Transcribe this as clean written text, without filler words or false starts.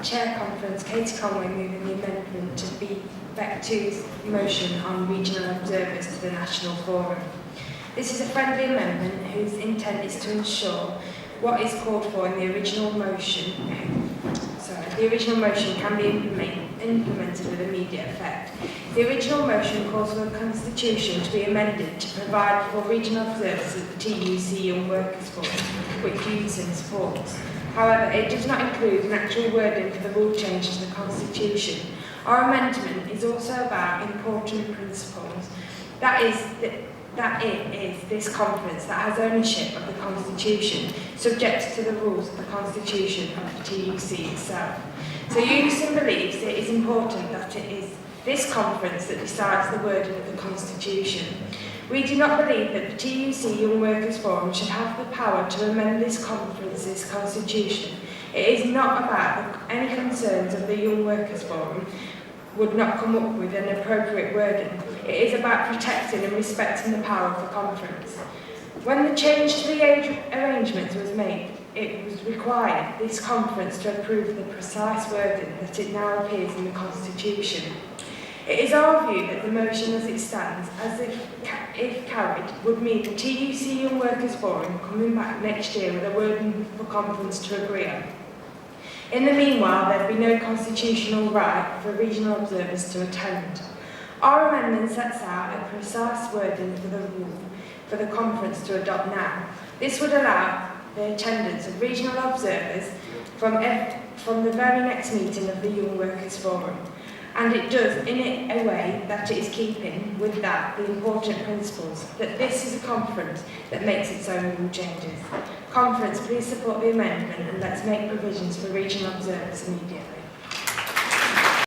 Chair Conference, Kati Conway moving the amendment to be back to motion on regional observers to the National Forum. This is a friendly amendment whose intent is to ensure what is called for in the original motion. The original motion can be implemented with immediate effect. The original motion calls for the Constitution to be amended to provide for regional observers at the TUC Young Workers Forum, which Unison supports. However, it does not include an actual wording for the rule change to the Constitution. Our amendment is also about important principles. That it is this conference that has ownership of the Constitution, subject to the rules of the Constitution of the TUC itself. So Unison believes it is important that it is this conference that decides the wording of the Constitution. We do not believe that the TUC Young Workers Forum should have the power to amend this conference's constitution. It is not about any concerns of the Young Workers Forum would not come up with an appropriate wording. It is about protecting and respecting the power of the conference. When the change to the age arrangements was made, it was required this conference to approve the precise wording that it now appears in the Constitution. It is our view that the motion as it stands, as if carried, would mean the TUC Young Workers Forum coming back next year with a wording for conference to agree on. In the meanwhile, there would be no constitutional right for regional observers to attend. Our amendment sets out a precise wording for the rule for the conference to adopt now. This would allow the attendance of regional observers from the very next meeting of the Young Workers Forum. And it does in it a way that it is keeping with that the important principles that this is a conference that makes its own rule changes. Conference, please support the amendment and let's make provisions for regional observers immediately.